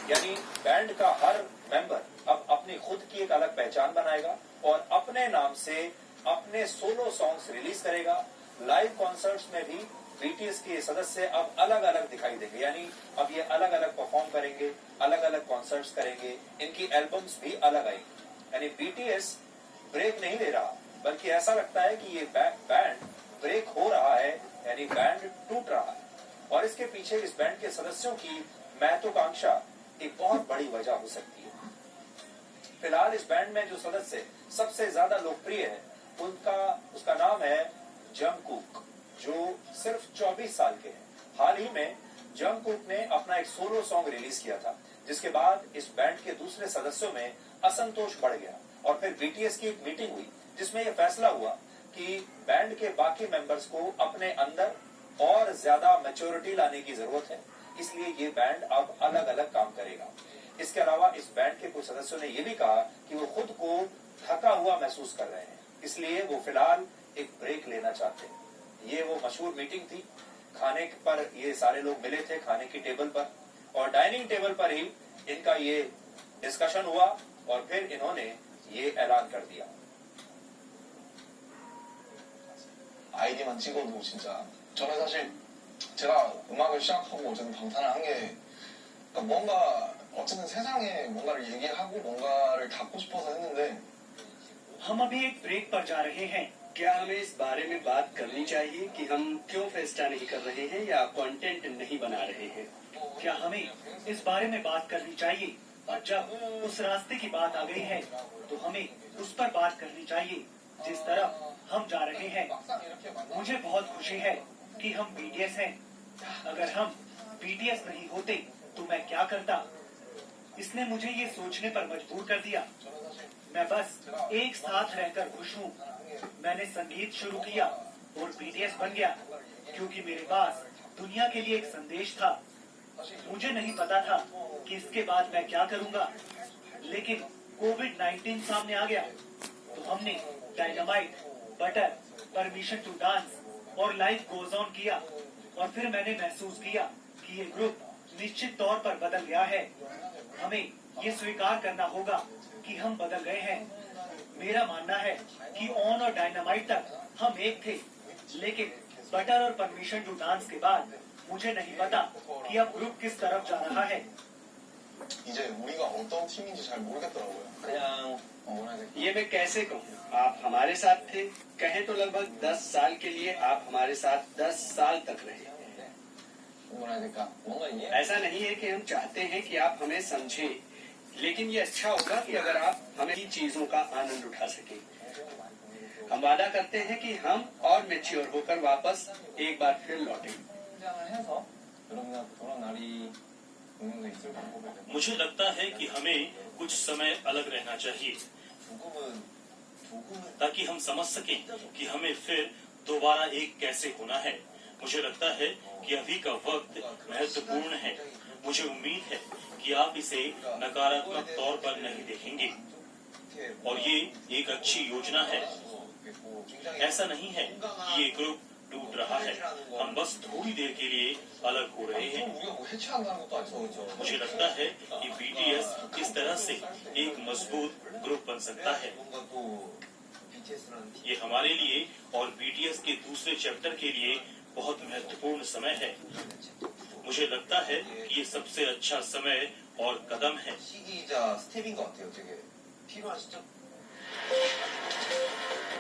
यानी बैंड का हर मेंबर अब अपनी खुद की एक अलग पहचान बनाएगा और अपने नाम से अपने सोलो सॉन्ग्स रिलीज करेगा। लाइव कॉन्सर्ट्स में भी बीटीएस के सदस्य अब अलग अलग दिखाई देंगे, यानी अब ये अलग अलग परफॉर्म करेंगे, अलग अलग कॉन्सर्ट्स करेंगे, इनकी एल्बम्स भी अलग आएंगी। यानी बीटीएस ब्रेक नहीं ले रहा, बल्कि ऐसा लगता है कि ये बैंड ब्रेक हो रहा है, यानी बैंड टूट रहा है। और इसके पीछे इस बैंड के सदस्यों की महत्वाकांक्षा एक बहुत बड़ी वजह हो सकती है। फिलहाल इस बैंड में जो सदस्य सबसे ज्यादा लोकप्रिय है उसका नाम है जंगकुक, जो सिर्फ 24 साल के हैं। हाल ही में जंगकुक ने अपना एक सोलो सॉन्ग रिलीज किया था, जिसके बाद इस बैंड के दूसरे सदस्यों में असंतोष बढ़ गया और फिर बीटीएस की एक मीटिंग हुई जिसमें यह फैसला हुआ कि बैंड के बाकी मेंबर्स को अपने अंदर और ज्यादा मैच्योरिटी लाने की जरूरत है, इसलिए ये बैंड अब अलग अलग काम करेगा। इसके अलावा इस बैंड के कुछ सदस्यों ने यह भी कहा कि वो खुद को थका हुआ महसूस कर रहे हैं, इसलिए वो फिलहाल एक ब्रेक लेना चाहते हैं। ये वो मशहूर मीटिंग थी, खाने पर ये सारे लोग मिले थे खाने की टेबल पर, और डाइनिंग टेबल पर ही इनका ये डिस्कशन हुआ और फिर इन्होंने ये ऐलान कर दिया। 아이디만 찍어도 진짜 저는 사실 제가 음악을 시작하고 어쨌든 방탄을 한 게 뭔가 어쨌든 세상에 뭔가를 얘기하고 뭔가를 닫고 싶어서 했는데 हम अभी एक ब्रेक पर जा रहे हैं। क्या हमें इस बारे में बात करनी चाहिए कि हम क्यों फेस्टा नहीं कर रहे हैं या कंटेंट नहीं बना रहे हैं? क्या हमें इस बारे में बात करनी चाहिए? और जब उस रास्ते की बात आ गई है तो हमें उस पर बात करनी चाहिए जिस तरफ हम जा रहे हैं। मुझे बहुत खुशी है कि हम बीटीएस हैं। अगर हम बीटीएस नहीं होते तो मैं क्या करता? इसने मुझे ये सोचने पर मजबूर कर दिया। मैं बस एक साथ रहकर खुश हूँ। मैंने संगीत शुरू किया और बीटीएस बन गया क्योंकि मेरे पास दुनिया के लिए एक संदेश था। मुझे नहीं पता था कि इसके बाद मैं क्या करूँगा, लेकिन कोविड-19 सामने आ गया तो हमने dynamite, butter, permission to dance और लाइफ गोज ऑन किया और फिर मैंने महसूस किया कि ये ग्रुप निश्चित तौर पर बदल गया है। हमें ये स्वीकार करना होगा कि हम बदल गए हैं। मेरा मानना है कि ऑन और डायनामाइट तक हम एक थे, लेकिन बटर और परमिशन टू डांस के बाद मुझे नहीं पता कि अब ग्रुप किस तरफ जा रहा है। 이제 우리가 어떤 팀인지 잘 모르겠더라고요. 그냥 뭐라 해야 될까? ये मैं कैसे कहूँ? आप हमारे साथ थे, कहें तो लगभग 10 साल के लिए आप हमारे साथ 10 साल तक रहे। 뭐라 해야 될까? 뭔가 이해 ऐसा नहीं है कि हम चाहते हैं कि आप हमें समझें, लेकिन ये अच्छा होगा कि अगर आप हमें इन चीजों का आनंद उठा सकें। हम वादा करते हैं कि हम और मैच्योर होकर वापस एक बार फिर लौटेंगे। 긴장을 해서 여러분들 그런 날이 오는 게 있을 거라고 मुझे लगता है कि हमें कुछ समय अलग रहना चाहिए 조금은 ताकि हम समझ सकें कि हमें फिर दोबारा एक कैसे होना है। मुझे लगता है कि अभी का वक्त महत्वपूर्ण है। मुझे उम्मीद है कि आप इसे नकारात्मक तौर पर नहीं देखेंगे और ये एक अच्छी योजना है। ऐसा नहीं है कि ये ग्रुप टूट रहा है, हम बस थोड़ी देर के लिए अलग हो रहे हैं। 우리가 뭐 해체한다는 것도 아니죠. मुझे लगता है कि बीटीएस इस तरह से एक मजबूत ग्रुप बन सकता है। 뭔가 또 BTS라는 팀 ये हमारे लिए और बीटीएस के दूसरे चैप्टर के लिए बहुत महत्वपूर्ण समय है। मुझे लगता है कि ये सबसे अच्छा समय और कदम है। 시기이자 스텝인 것 같아요. 되게 필요한 시점.